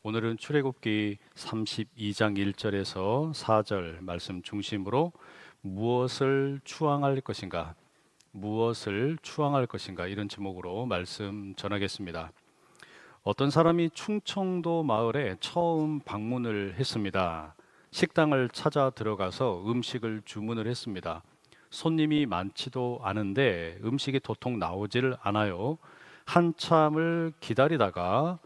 오늘은 출애굽기 32장 1절에서 4절 말씀 중심으로 무엇을 추앙할 것인가, 무엇을 추앙할 것인가 이런 제목으로 말씀 전하겠습니다. 어떤 사람이 충청도 마을에 처음 방문을 했습니다. 식당을 찾아 들어가서 음식을 주문을 했습니다. 손님이 많지도 않은데 음식이 도통 나오질 않아요. 한참을 기다리다가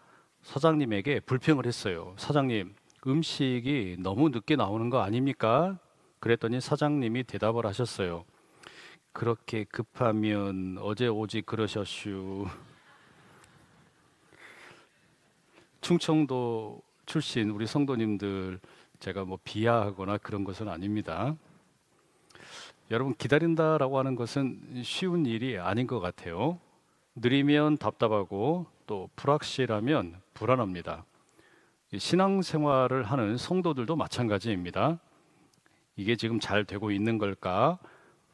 사장님에게 불평을 했어요. 사장님, 음식이 너무 늦게 나오는 거 아닙니까? 그랬더니 사장님이 대답을 하셨어요. 그렇게 급하면 어제 오지 그러셨슈. 충청도 출신 우리 성도님들, 제가 뭐 비하하거나 그런 것은 아닙니다. 여러분, 기다린다라고 하는 것은 쉬운 일이 아닌 것 같아요. 느리면 답답하고 또 불확실하면 불안합니다. 신앙생활을 하는 성도들도 마찬가지입니다. 이게 지금 잘 되고 있는 걸까?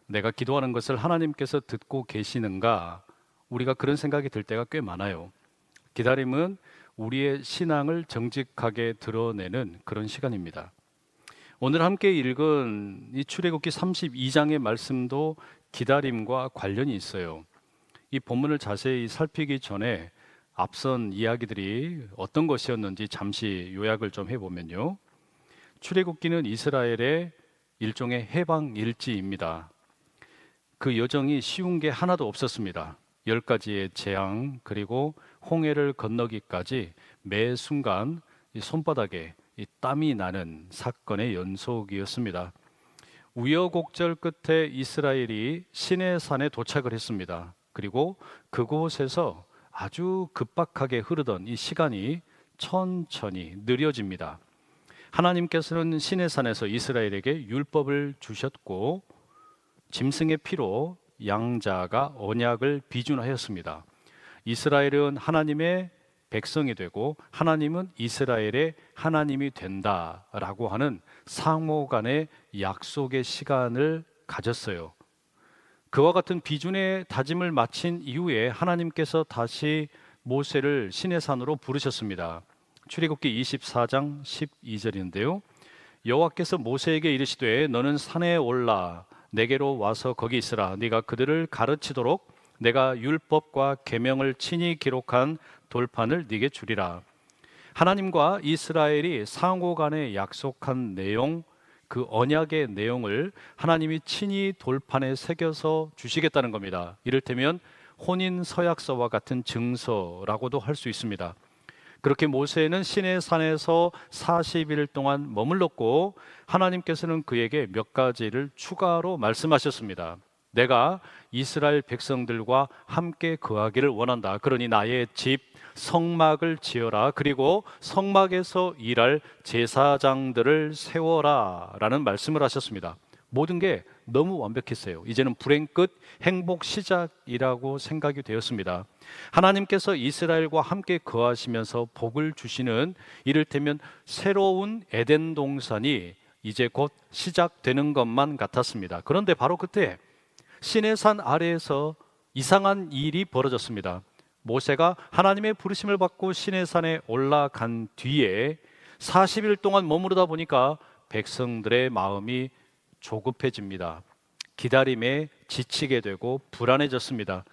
내가 기도하는 것을 하나님께서 듣고 계시는가? 우리가 그런 생각이 들 때가 꽤 많아요. 기다림은 우리의 신앙을 정직하게 드러내는 그런 시간입니다. 오늘 함께 읽은 이 출애굽기 32장의 말씀도 기다림과 관련이 있어요. 이 본문을 자세히 살피기 전에 앞선 이야기들이 어떤 것이었는지 잠시 요약을 좀 해보면요. 출애굽기는 이스라엘의 일종의 해방 일지입니다. 그 여정이 쉬운 게 하나도 없었습니다. 10가지의 재앙, 그리고 홍해를 건너기까지 매 순간 이 손바닥에 이 땀이 나는 사건의 연속이었습니다. 우여곡절 끝에 이스라엘이 시내산에 도착을 했습니다. 그리고 그곳에서 아주 급박하게 흐르던 이 시간이 천천히 느려집니다. 하나님께서는 시내산에서 이스라엘에게 율법을 주셨고 짐승의 피로 양자가 언약을 비준하였습니다. 이스라엘은 하나님의 백성이 되고 하나님은 이스라엘의 하나님이 된다라고 하는 상호 간의 약속의 시간을 가졌어요. 그와 같은 비준의 다짐을 마친 이후에 하나님께서 다시 모세를 시내산으로 부르셨습니다. 출애굽기 24장 12절인데요. 여호와께서 모세에게 이르시되 너는 산에 올라 내게로 와서 거기 있으라. 네가 그들을 가르치도록 내가 율법과 계명을 친히 기록한 돌판을 네게 주리라. 하나님과 이스라엘이 상호 간에 약속한 내용, 그 언약의 내용을 하나님이 친히 돌판에 새겨서 주시겠다는 겁니다. 이를테면 혼인 서약서와 같은 증서라고도 할 수 있습니다. 그렇게 모세는 시내산에서 40일 동안 머물렀고 하나님께서는 그에게 몇 가지를 추가로 말씀하셨습니다. 내가 이스라엘 백성들과 함께 거하기를 원한다. 그러니 나의 집 성막을 지어라. 그리고 성막에서 일할 제사장들을 세워라 라는 말씀을 하셨습니다. 모든 게 너무 완벽했어요. 이제는 불행 끝, 행복 시작이라고 생각이 되었습니다. 하나님께서 이스라엘과 함께 거하시면서 복을 주시는 이를테면 새로운 에덴 동산이 이제 곧 시작되는 것만 같았습니다. 그런데 바로 그때 시내산 아래에서 이상한 일이 벌어졌습니다. 모세가 하나님의 부르심을 받고 시내산에 올라간 뒤에 40일 동안 머무르다 보니까 백성들의 마음이 조급해집니다. 기다림에 지치게 되고 불안해졌습니다.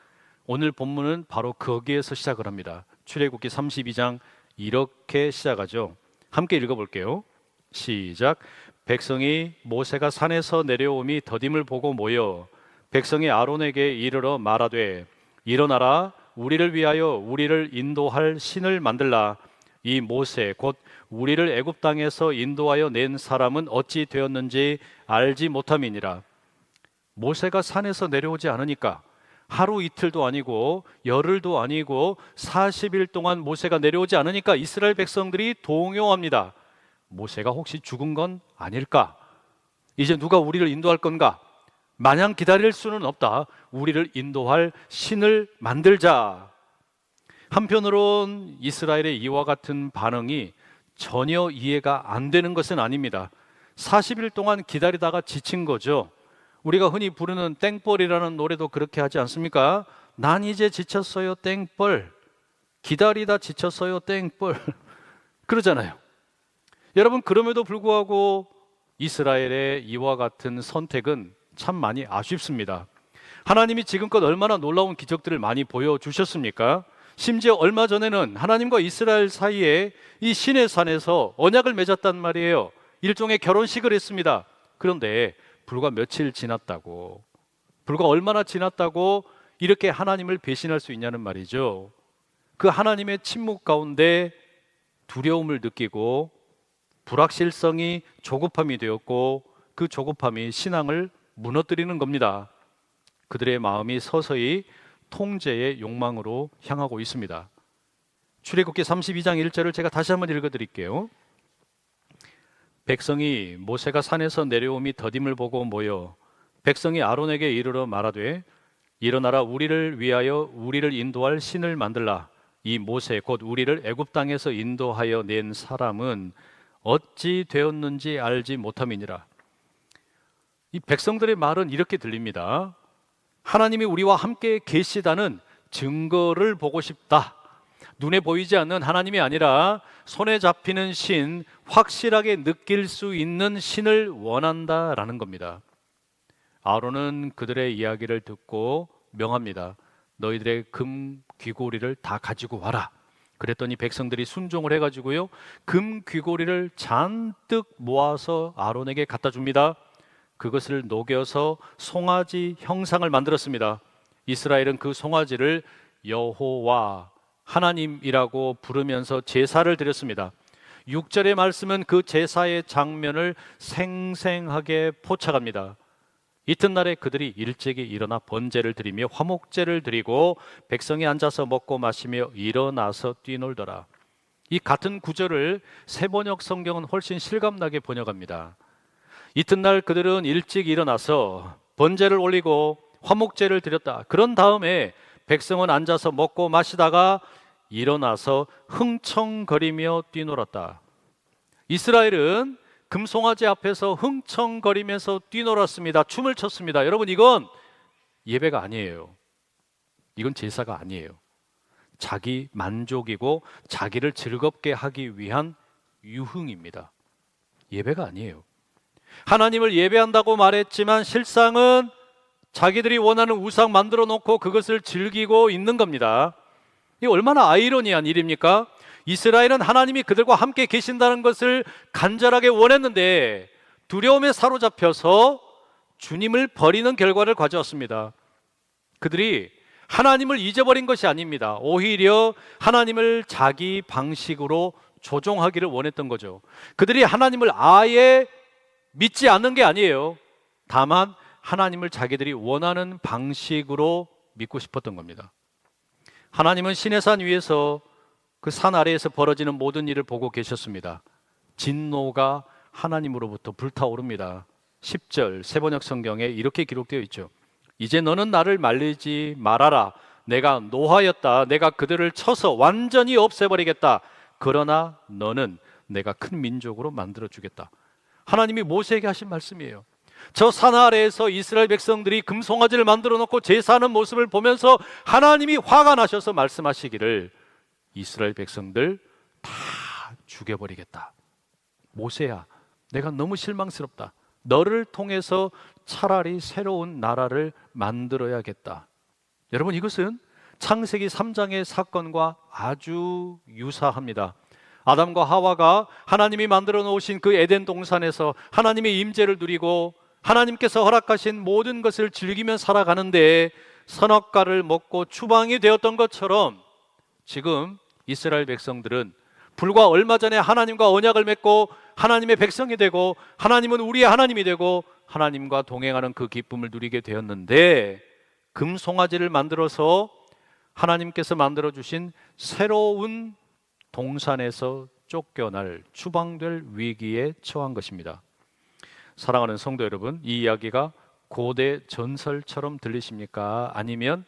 오늘 본문은 바로 거기에서 시작을 합니다. 출애굽기 32장 이렇게 시작하죠. 함께 읽어볼게요. 시작. 백성이 모세가 산에서 내려오미 더딤을 보고 모여 백성이 아론에게 이르러 말하되 일어나라 우리를 위하여 우리를 인도할 신을 만들라. 이 모세 곧 우리를 애굽 땅에서 인도하여 낸 사람은 어찌 되었는지 알지 못함이니라. 모세가 산에서 내려오지 않으니까 하루 이틀도 아니고 열흘도 아니고 40일 동안 모세가 내려오지 않으니까 이스라엘 백성들이 동요합니다. 모세가 혹시 죽은 건 아닐까? 이제 누가 우리를 인도할 건가? 마냥 기다릴 수는 없다. 우리를 인도할 신을 만들자. 한편으론 이스라엘의 이와 같은 반응이 전혀 이해가 안 되는 것은 아닙니다. 40일 동안 기다리다가 지친 거죠. 우리가 흔히 부르는 땡벌이라는 노래도 그렇게 하지 않습니까? 난 이제 지쳤어요 땡벌. 기다리다 지쳤어요 땡벌. 그러잖아요. 여러분, 그럼에도 불구하고 이스라엘의 이와 같은 선택은 참 많이 아쉽습니다. 하나님이 지금껏 얼마나 놀라운 기적들을 많이 보여주셨습니까? 심지어 얼마 전에는 하나님과 이스라엘 사이에 이 시내 산에서 언약을 맺었단 말이에요. 일종의 결혼식을 했습니다. 그런데 불과 며칠 지났다고, 불과 얼마나 지났다고 이렇게 하나님을 배신할 수 있냐는 말이죠. 그 하나님의 침묵 가운데 두려움을 느끼고 불확실성이 조급함이 되었고, 그 조급함이 신앙을 무너뜨리는 겁니다. 그들의 마음이 서서히 통제의 욕망으로 향하고 있습니다. 출애굽기 32장 1절을 제가 다시 한번 읽어드릴게요. 백성이 모세가 산에서 내려옴이 더딤을 보고 모여 백성이 아론에게 이르러 말하되 일어나라, 우리를 위하여 우리를 인도할 신을 만들라. 이 모세 곧 우리를 애굽 땅에서 인도하여 낸 사람은 어찌 되었는지 알지 못함이니라. 이 백성들의 말은 이렇게 들립니다. 하나님이 우리와 함께 계시다는 증거를 보고 싶다. 눈에 보이지 않는 하나님이 아니라 손에 잡히는 신, 확실하게 느낄 수 있는 신을 원한다라는 겁니다. 아론은 그들의 이야기를 듣고 명합니다. 너희들의 금 귀고리를 다 가지고 와라. 그랬더니 백성들이 순종을 해가지고요, 금 귀고리를 잔뜩 모아서 아론에게 갖다 줍니다. 그것을 녹여서 송아지 형상을 만들었습니다. 이스라엘은 그 송아지를 여호와 하나님이라고 부르면서 제사를 드렸습니다. 6절의 말씀은 그 제사의 장면을 생생하게 포착합니다. 이튿날에 그들이 일찍이 일어나 번제를 드리며 화목제를 드리고 백성이 앉아서 먹고 마시며 일어나서 뛰놀더라. 이 같은 구절을 세번역 성경은 훨씬 실감나게 번역합니다. 이튿날 그들은 일찍 일어나서 번제를 올리고 화목제를 드렸다. 그런 다음에 백성은 앉아서 먹고 마시다가 일어나서 흥청거리며 뛰놀았다. 이스라엘은 금송아지 앞에서 흥청거리면서 뛰놀았습니다. 춤을 췄습니다. 여러분, 이건 예배가 아니에요. 이건 제사가 아니에요. 자기 만족이고 자기를 즐겁게 하기 위한 유흥입니다. 예배가 아니에요. 하나님을 예배한다고 말했지만 실상은 자기들이 원하는 우상 만들어 놓고 그것을 즐기고 있는 겁니다. 이게 얼마나 아이러니한 일입니까? 이스라엘은 하나님이 그들과 함께 계신다는 것을 간절하게 원했는데 두려움에 사로잡혀서 주님을 버리는 결과를 가져왔습니다. 그들이 하나님을 잊어버린 것이 아닙니다. 오히려 하나님을 자기 방식으로 조종하기를 원했던 거죠. 그들이 하나님을 아예 믿지 않는 게 아니에요. 다만 하나님을 자기들이 원하는 방식으로 믿고 싶었던 겁니다. 하나님은 시내산 위에서 그 산 아래에서 벌어지는 모든 일을 보고 계셨습니다. 진노가 하나님으로부터 불타오릅니다. 10절 세번역 성경에 이렇게 기록되어 있죠. 이제 너는 나를 말리지 말아라. 내가 노하였다. 내가 그들을 쳐서 완전히 없애버리겠다. 그러나 너는 내가 큰 민족으로 만들어주겠다. 하나님이 모세에게 하신 말씀이에요. 저 산 아래에서 이스라엘 백성들이 금송아지를 만들어 놓고 제사하는 모습을 보면서 하나님이 화가 나셔서 말씀하시기를 이스라엘 백성들 다 죽여버리겠다. 모세야, 내가 너무 실망스럽다. 너를 통해서 차라리 새로운 나라를 만들어야겠다. 여러분, 이것은 창세기 3장의 사건과 아주 유사합니다. 아담과 하와가 하나님이 만들어 놓으신 그 에덴 동산에서 하나님의 임재를 누리고 하나님께서 허락하신 모든 것을 즐기며 살아가는데 선악과를 먹고 추방이 되었던 것처럼 지금 이스라엘 백성들은 불과 얼마 전에 하나님과 언약을 맺고 하나님의 백성이 되고 하나님은 우리의 하나님이 되고 하나님과 동행하는 그 기쁨을 누리게 되었는데 금송아지를 만들어서 하나님께서 만들어주신 새로운 동산에서 쫓겨날 추방될 위기에 처한 것입니다. 사랑하는 성도 여러분, 이 이야기가 고대 전설처럼 들리십니까? 아니면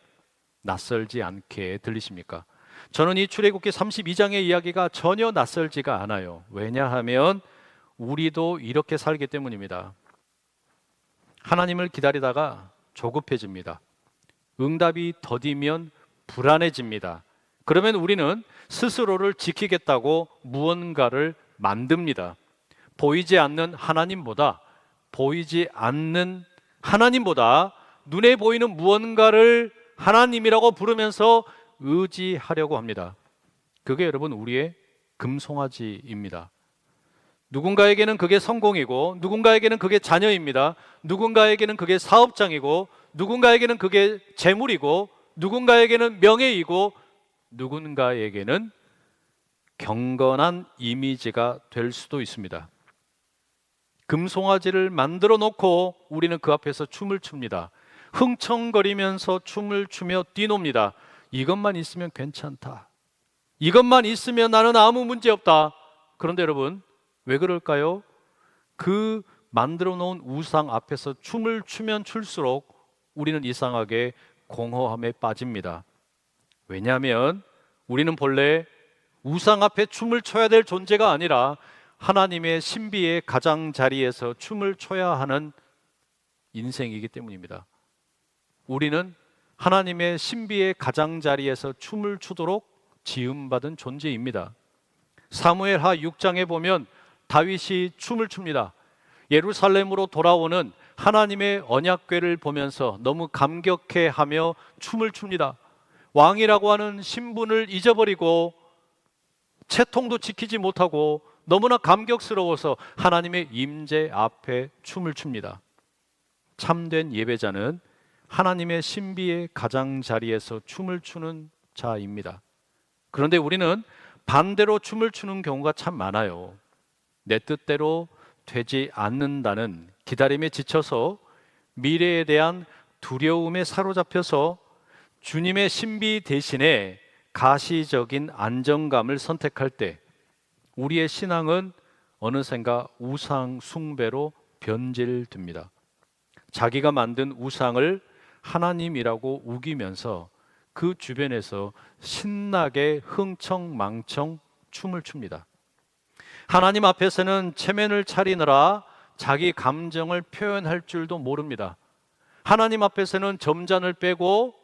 낯설지 않게 들리십니까? 저는 이 출애굽기 32장의 이야기가 전혀 낯설지가 않아요. 왜냐하면 우리도 이렇게 살기 때문입니다. 하나님을 기다리다가 조급해집니다. 응답이 더디면 불안해집니다. 그러면 우리는 스스로를 지키겠다고 무언가를 만듭니다. 보이지 않는 하나님보다 눈에 보이는 무언가를 하나님이라고 부르면서 의지하려고 합니다. 그게 여러분 우리의 금송아지입니다. 누군가에게는 그게 성공이고, 누군가에게는 그게 자녀입니다. 누군가에게는 그게 사업장이고, 누군가에게는 그게 재물이고, 누군가에게는 명예이고, 누군가에게는 경건한 이미지가 될 수도 있습니다. 금송아지를 만들어 놓고 우리는 그 앞에서 춤을 춥니다. 흥청거리면서 춤을 추며 뛰놉니다. 이것만 있으면 괜찮다. 이것만 있으면 나는 아무 문제 없다. 그런데 여러분, 왜 그럴까요? 그 만들어 놓은 우상 앞에서 춤을 추면 출수록 우리는 이상하게 공허함에 빠집니다. 왜냐하면 우리는 본래 우상 앞에 춤을 춰야 될 존재가 아니라 하나님의 신비의 가장자리에서 춤을 춰야 하는 인생이기 때문입니다. 우리는 하나님의 신비의 가장자리에서 춤을 추도록 지음받은 존재입니다. 사무엘하 6장에 보면 다윗이 춤을 춥니다. 예루살렘으로 돌아오는 하나님의 언약궤를 보면서 너무 감격해하며 춤을 춥니다. 왕이라고 하는 신분을 잊어버리고 채통도 지키지 못하고 너무나 감격스러워서 하나님의 임재 앞에 춤을 춥니다. 참된 예배자는 하나님의 신비의 가장자리에서 춤을 추는 자입니다. 그런데 우리는 반대로 춤을 추는 경우가 참 많아요. 내 뜻대로 되지 않는다는 기다림에 지쳐서 미래에 대한 두려움에 사로잡혀서 주님의 신비 대신에 가시적인 안정감을 선택할 때 우리의 신앙은 어느샌가 우상 숭배로 변질됩니다. 자기가 만든 우상을 하나님이라고 우기면서 그 주변에서 신나게 흥청망청 춤을 춥니다. 하나님 앞에서는 체면을 차리느라 자기 감정을 표현할 줄도 모릅니다. 하나님 앞에서는 점잔을 빼고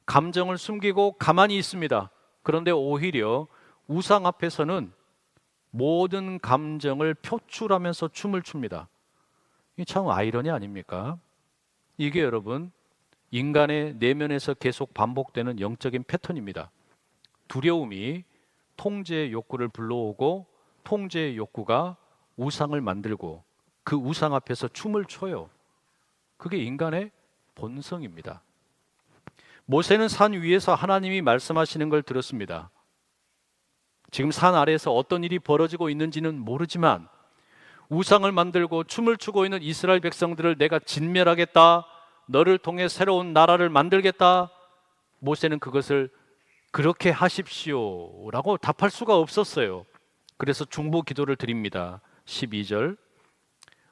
감정을 숨기고 가만히 있습니다. 그런데 오히려 우상 앞에서는 모든 감정을 표출하면서 춤을 춥니다. 이게 참 아이러니 아닙니까? 이게 여러분 인간의 내면에서 계속 반복되는 영적인 패턴입니다. 두려움이 통제의 욕구를 불러오고 통제의 욕구가 우상을 만들고 그 우상 앞에서 춤을 춰요. 그게 인간의 본성입니다. 모세는 산 위에서 하나님이 말씀하시는 걸 들었습니다. 지금 산 아래에서 어떤 일이 벌어지고 있는지는 모르지만 우상을 만들고 춤을 추고 있는 이스라엘 백성들을 내가 진멸하겠다. 너를 통해 새로운 나라를 만들겠다. 모세는 그것을 그렇게 하십시오 라고 답할 수가 없었어요. 그래서 중보 기도를 드립니다. 12절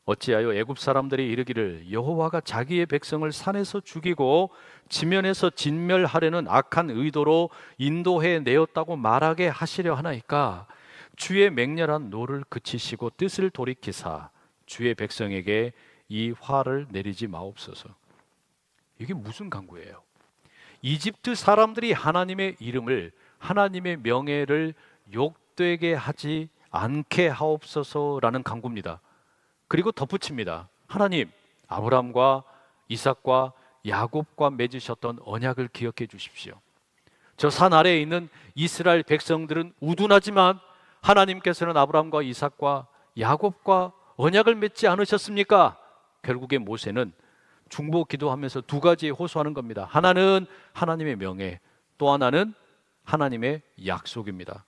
어찌하여 애굽 사람들이 이르기를 여호와가 자기의 백성을 산에서 죽이고 지면에서 진멸하려는 악한 의도로 인도해 내었다고 말하게 하시려 하나이까. 주의 맹렬한 노를 그치시고 뜻을 돌이키사 주의 백성에게 이 화를 내리지 마옵소서. 이게 무슨 간구예요? 이집트 사람들이 하나님의 이름을, 하나님의 명예를 욕되게 하지 않게 하옵소서라는 간구입니다. 그리고 덧붙입니다. 하나님, 아브라함과 이삭과 야곱과 맺으셨던 언약을 기억해 주십시오. 저 산 아래에 있는 이스라엘 백성들은 우둔하지만 하나님께서는 아브라함과 이삭과 야곱과 언약을 맺지 않으셨습니까? 결국에 모세는 중보 기도하면서 두 가지 호소하는 겁니다. 하나는 하나님의 명예, 또 하나는 하나님의 약속입니다.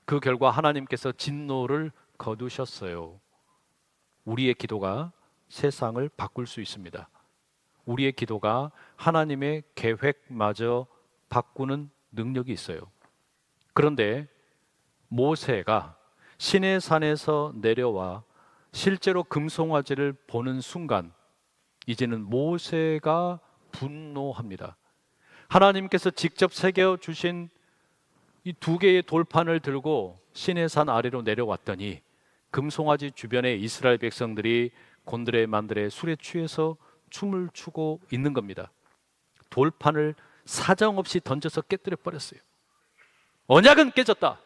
그 결과 하나님께서 진노를 거두셨어요. 우리의 기도가 세상을 바꿀 수 있습니다. 우리의 기도가 하나님의 계획마저 바꾸는 능력이 있어요. 그런데 모세가 시내산에서 내려와 실제로 금송아지를 보는 순간 이제는 모세가 분노합니다. 하나님께서 직접 새겨주신 이 두 개의 돌판을 들고 시내산 아래로 내려왔더니 금송아지 주변에 이스라엘 백성들이 곤드레만드레 술에 취해서 춤을 추고 있는 겁니다. 돌판을 사정없이 던져서 깨뜨려 버렸어요. 언약은 깨졌다.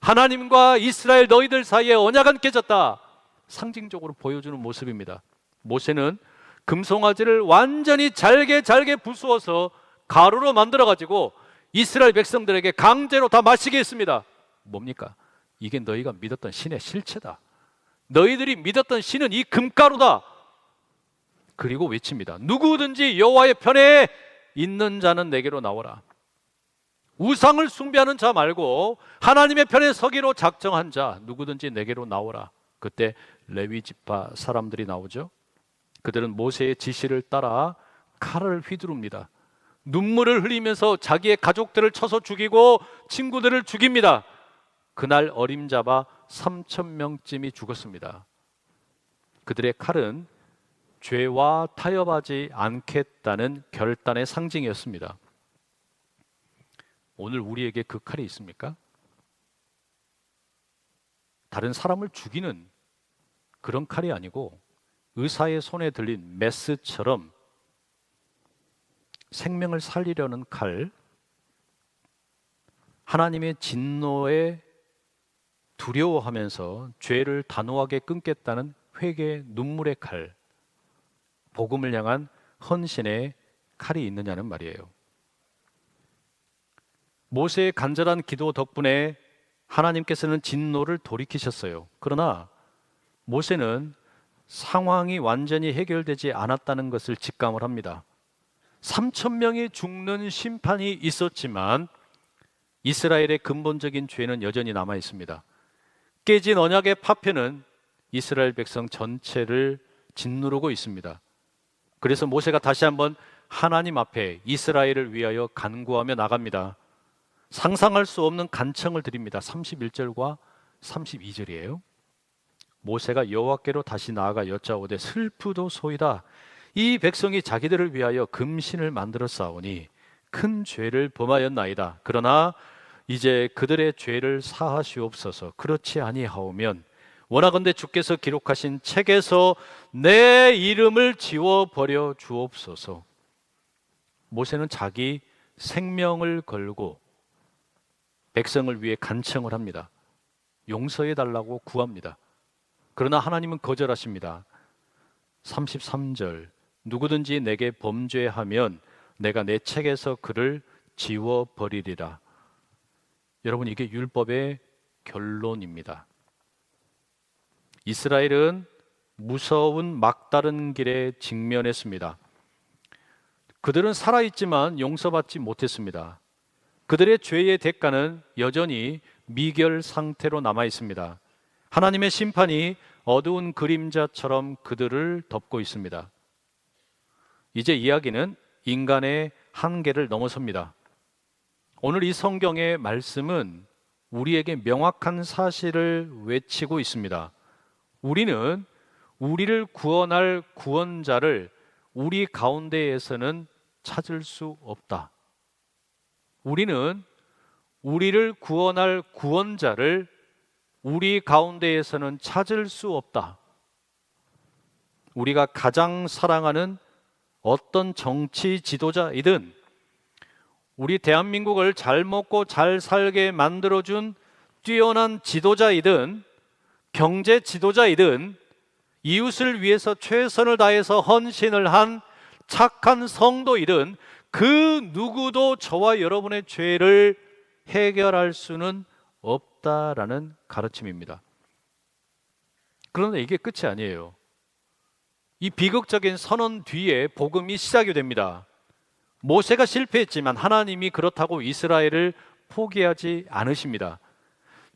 하나님과 이스라엘 너희들 사이에 언약은 깨졌다. 상징적으로 보여주는 모습입니다. 모세는 금송아지를 완전히 잘게 부수어서 가루로 만들어가지고 이스라엘 백성들에게 강제로 다 마시게 했습니다. 뭡니까? 이게 너희가 믿었던 신의 실체다. 너희들이 믿었던 신은 이 금가루다. 그리고 외칩니다. 누구든지 여호와의 편에 있는 자는 내게로 나오라. 우상을 숭배하는 자 말고 하나님의 편에 서기로 작정한 자 누구든지 내게로 나오라. 그때 레위 지파 사람들이 나오죠. 그들은 모세의 지시를 따라 칼을 휘두릅니다. 눈물을 흘리면서 자기의 가족들을 쳐서 죽이고 친구들을 죽입니다. 그날 어림잡아 3,000명쯤이 죽었습니다. 그들의 칼은 죄와 타협하지 않겠다는 결단의 상징이었습니다. 오늘 우리에게 그 칼이 있습니까? 다른 사람을 죽이는 그런 칼이 아니고 의사의 손에 들린 메스처럼 생명을 살리려는 칼, 하나님의 진노에 두려워하면서 죄를 단호하게 끊겠다는 회개의 눈물의 칼, 복음을 향한 헌신의 칼이 있느냐는 말이에요. 모세의 간절한 기도 덕분에 하나님께서는 진노를 돌이키셨어요. 그러나 모세는 상황이 완전히 해결되지 않았다는 것을 직감을 합니다. 3,000명이 죽는 심판이 있었지만 이스라엘의 근본적인 죄는 여전히 남아 있습니다. 깨진 언약의 파편은 이스라엘 백성 전체를 짓누르고 있습니다. 그래서 모세가 다시 한번 하나님 앞에 이스라엘을 위하여 간구하며 나갑니다. 상상할 수 없는 간청을 드립니다. 31절과 32절이에요. 모세가 여호와께로 다시 나아가 여짜오되 슬프도소이다. 이 백성이 자기들을 위하여 금신을 만들어 싸우니 큰 죄를 범하였나이다. 그러나 이제 그들의 죄를 사하시옵소서. 그렇지 아니하오면 원하건대 주께서 기록하신 책에서 내 이름을 지워버려 주옵소서. 모세는 자기 생명을 걸고 백성을 위해 간청을 합니다. 용서해 달라고 구합니다. 그러나 하나님은 거절하십니다. 33절 누구든지 내게 범죄하면 내가 내 책에서 그를 지워버리리라. 여러분, 이게 율법의 결론입니다. 이스라엘은 무서운 막다른 길에 직면했습니다. 그들은 살아있지만 용서받지 못했습니다. 그들의 죄의 대가는 여전히 미결 상태로 남아 있습니다. 하나님의 심판이 어두운 그림자처럼 그들을 덮고 있습니다. 이제 이야기는 인간의 한계를 넘어섭니다. 오늘 이 성경의 말씀은 우리에게 명확한 사실을 외치고 있습니다. 우리는 우리를 구원할 구원자를 우리 가운데에서는 찾을 수 없다. 우리는 우리를 구원할 구원자를 우리 가운데에서는 찾을 수 없다. 우리가 가장 사랑하는 어떤 정치 지도자이든 우리 대한민국을 잘 먹고 잘 살게 만들어준 뛰어난 지도자이든 경제 지도자이든 이웃을 위해서 최선을 다해서 헌신을 한 착한 성도이든 그 누구도 저와 여러분의 죄를 해결할 수는 없다라는 가르침입니다. 그런데 이게 끝이 아니에요. 이 비극적인 선언 뒤에 복음이 시작이 됩니다. 모세가 실패했지만 하나님이 그렇다고 이스라엘을 포기하지 않으십니다.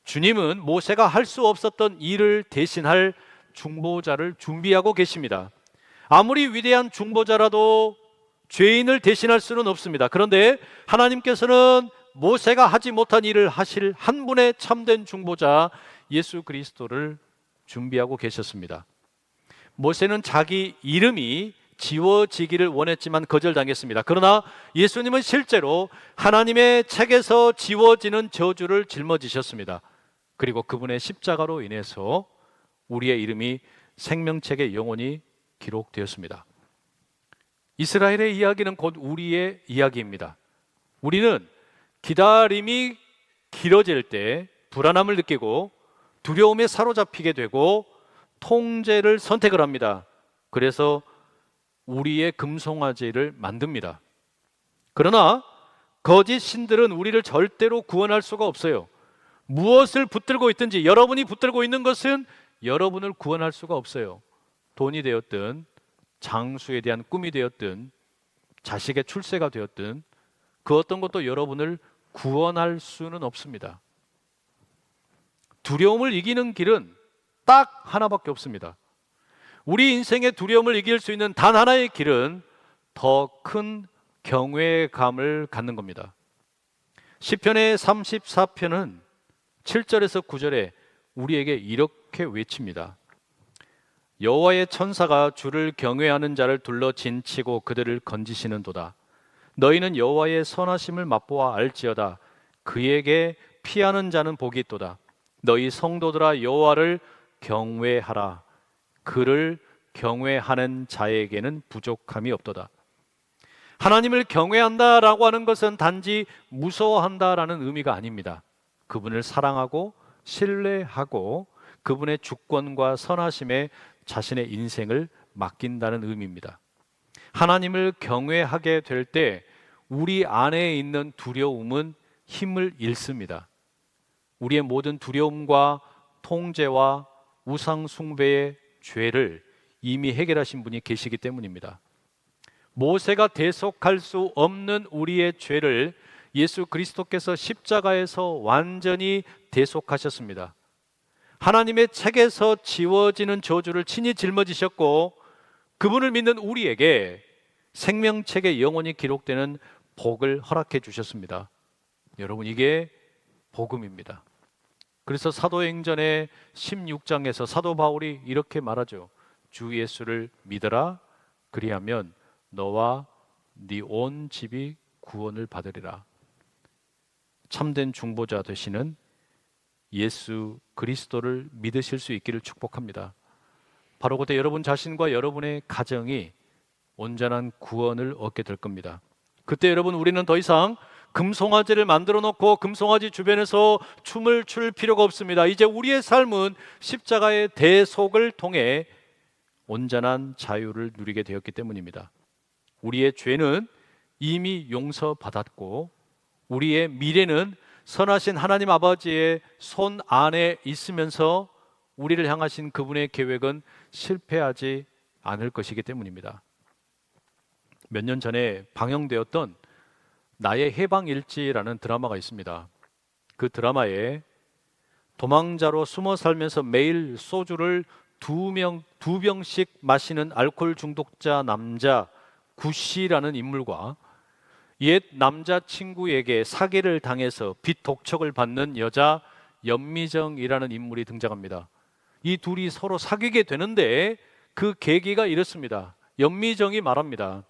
주님은 모세가 할 수 없었던 일을 대신할 중보자를 준비하고 계십니다. 아무리 위대한 중보자라도 죄인을 대신할 수는 없습니다. 그런데 하나님께서는 모세가 하지 못한 일을 하실 한 분의 참된 중보자 예수 그리스도를 준비하고 계셨습니다. 모세는 자기 이름이 지워지기를 원했지만 거절당했습니다. 그러나 예수님은 실제로 하나님의 책에서 지워지는 저주를 짊어지셨습니다. 그리고 그분의 십자가로 인해서 우리의 이름이 생명책에 영원히 기록되었습니다. 이스라엘의 이야기는 곧 우리의 이야기입니다. 우리는 기다림이 길어질 때 불안함을 느끼고 두려움에 사로잡히게 되고 통제를 선택을 합니다. 그래서 우리의 금송아지를 만듭니다. 그러나 거짓 신들은 우리를 절대로 구원할 수가 없어요. 무엇을 붙들고 있든지 여러분이 붙들고 있는 것은 여러분을 구원할 수가 없어요. 돈이 되었든 장수에 대한 꿈이 되었든 자식의 출세가 되었든 그 어떤 것도 여러분을 구원할 수는 없습니다. 두려움을 이기는 길은 딱 하나밖에 없습니다. 우리 인생의 두려움을 이길 수 있는 단 하나의 길은 더 큰 경외감을 갖는 겁니다. 시편의 34편은 7절에서 9절에 우리에게 이렇게 외칩니다. 여호와의 천사가 주를 경외하는 자를 둘러 진치고 그들을 건지시는도다. 너희는 여호와의 선하심을 맛보아 알지어다. 그에게 피하는 자는 복이 있도다. 너희 성도들아 여호와를 경외하라. 그를 경외하는 자에게는 부족함이 없도다. 하나님을 경외한다라고 하는 것은 단지 무서워한다라는 의미가 아닙니다. 그분을 사랑하고 신뢰하고 그분의 주권과 선하심에 자신의 인생을 맡긴다는 의미입니다. 하나님을 경외하게 될 때 우리 안에 있는 두려움은 힘을 잃습니다. 우리의 모든 두려움과 통제와 우상 숭배의 죄를 이미 해결하신 분이 계시기 때문입니다. 모세가 대속할 수 없는 우리의 죄를 예수 그리스도께서 십자가에서 완전히 대속하셨습니다. 하나님의 책에서 지워지는 저주를 친히 짊어지셨고 그분을 믿는 우리에게 생명책에 영원히 기록되는 복을 허락해 주셨습니다. 여러분, 이게 복음입니다. 그래서 사도행전의 16장에서 사도 바울이 이렇게 말하죠. 주 예수를 믿어라. 그리하면 너와 네 온 집이 구원을 받으리라. 참된 중보자 되시는 예수 그리스도를 믿으실 수 있기를 축복합니다. 바로 그때 여러분 자신과 여러분의 가정이 온전한 구원을 얻게 될 겁니다. 그때 여러분, 우리는 더 이상 금송아지를 만들어 놓고 금송아지 주변에서 춤을 출 필요가 없습니다. 이제 우리의 삶은 십자가의 대속을 통해 온전한 자유를 누리게 되었기 때문입니다. 우리의 죄는 이미 용서받았고 우리의 미래는 선하신 하나님 아버지의 손 안에 있으면서 우리를 향하신 그분의 계획은 실패하지 않을 것이기 때문입니다. 몇 년 전에 방영되었던 나의 해방일지라는 드라마가 있습니다. 그 드라마에 도망자로 숨어 살면서 매일 소주를 두 병씩 마시는 알코올 중독자 남자 구씨라는 인물과 옛 남자친구에게 사기를 당해서 빚 독촉을 받는 여자 연미정이라는 인물이 등장합니다. 이 둘이 서로 사귀게 되는데 그 계기가 이렇습니다. 연미정이 말합니다.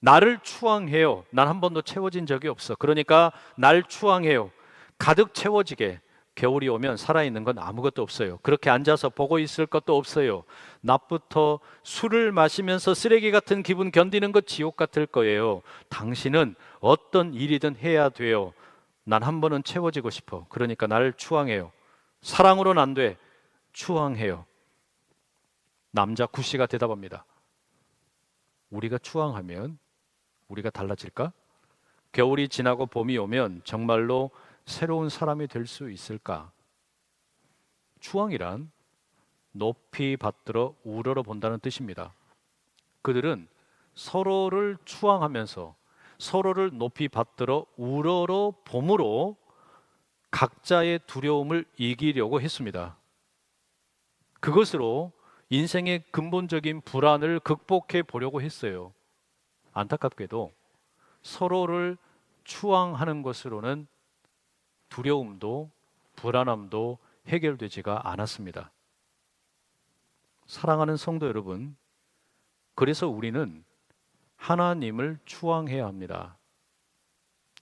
나를 추앙해요. 난 한 번도 채워진 적이 없어. 그러니까 날 추앙해요. 가득 채워지게. 겨울이 오면 살아있는 건 아무것도 없어요. 그렇게 앉아서 보고 있을 것도 없어요. 낮부터 술을 마시면서 쓰레기 같은 기분 견디는 것 지옥 같을 거예요. 당신은 어떤 일이든 해야 돼요. 난 한 번은 채워지고 싶어. 그러니까 나를 추앙해요. 사랑으로는 안 돼. 추앙해요. 남자 구씨가 대답합니다. 우리가 추앙하면 우리가 달라질까? 겨울이 지나고 봄이 오면 정말로 새로운 사람이 될 수 있을까? 추앙이란 높이 받들어 우러러 본다는 뜻입니다. 그들은 서로를 추앙하면서 서로를 높이 받들어 우러러 봄으로 각자의 두려움을 이기려고 했습니다. 그것으로 인생의 근본적인 불안을 극복해 보려고 했어요. 안타깝게도 서로를 추앙하는 것으로는 두려움도 불안함도 해결되지가 않았습니다. 사랑하는 성도 여러분, 그래서 우리는 하나님을 추앙해야 합니다.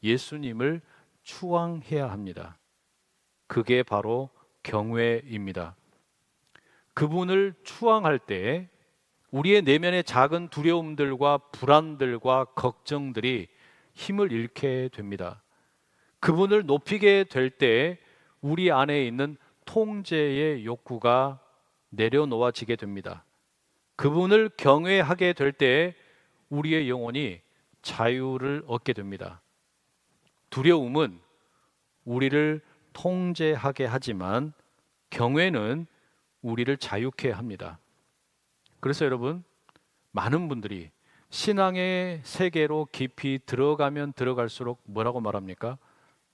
예수님을 추앙해야 합니다. 그게 바로 경외입니다. 그분을 추앙할 때 우리의 내면의 작은 두려움들과 불안들과 걱정들이 힘을 잃게 됩니다. 그분을 높이게 될 때 우리 안에 있는 통제의 욕구가 내려놓아지게 됩니다. 그분을 경외하게 될 때 우리의 영혼이 자유를 얻게 됩니다. 두려움은 우리를 통제하게 하지만 경외는 우리를 자유케 합니다. 그래서 여러분, 많은 분들이 신앙의 세계로 깊이 들어가면 들어갈수록 뭐라고 말합니까?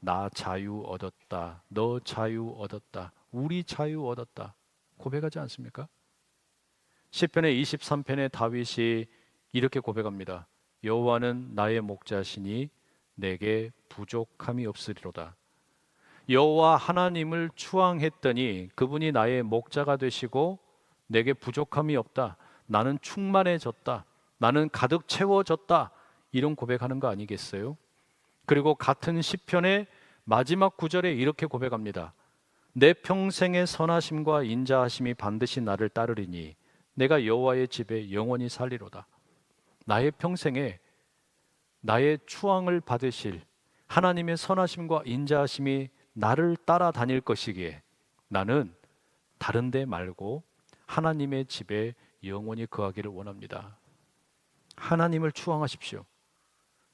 나 자유 얻었다. 너 자유 얻었다. 우리 자유 얻었다. 고백하지 않습니까? 시편의 23편의 다윗이 이렇게 고백합니다. 여호와는 나의 목자시니 내게 부족함이 없으리로다. 여호와 하나님을 추앙했더니 그분이 나의 목자가 되시고 내게 부족함이 없다. 나는 충만해졌다. 나는 가득 채워졌다. 이런 고백하는 거 아니겠어요? 그리고 같은 시편의 마지막 구절에 이렇게 고백합니다. 내 평생의 선하심과 인자하심이 반드시 나를 따르리니 내가 여호와의 집에 영원히 살리로다. 나의 평생에 나의 추앙을 받으실 하나님의 선하심과 인자하심이 나를 따라다닐 것이기에 나는 다른 데 말고 하나님의 집에 영원히 거하기를 원합니다. 하나님을 추앙하십시오.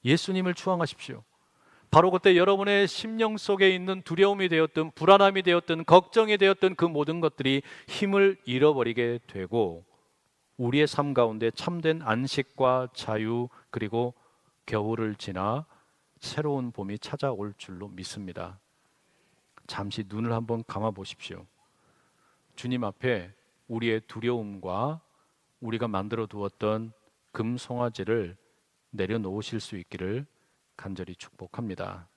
예수님을 추앙하십시오. 바로 그때 여러분의 심령 속에 있는 두려움이 되었든 불안함이 되었든 걱정이 되었든 그 모든 것들이 힘을 잃어버리게 되고 우리의 삶 가운데 참된 안식과 자유 그리고 겨울을 지나 새로운 봄이 찾아올 줄로 믿습니다. 잠시 눈을 한번 감아 보십시오. 주님 앞에 우리의 두려움과 우리가 만들어 두었던 금송아지를 내려놓으실 수 있기를 간절히 축복합니다.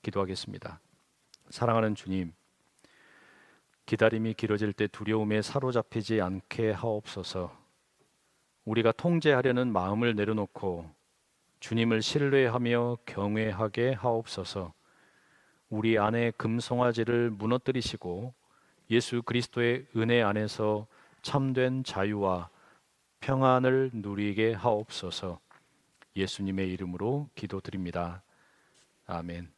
기도하겠습니다. 사랑하는 주님, 기다림이 길어질 때 두려움에 사로잡히지 않게 하옵소서. 우리가 통제하려는 마음을 내려놓고 주님을 신뢰하며 경외하게 하옵소서. 우리 안에 금송아지를 무너뜨리시고 예수 그리스도의 은혜 안에서 참된 자유와 평안을 누리게 하옵소서. 예수님의 이름으로 기도드립니다. 아멘.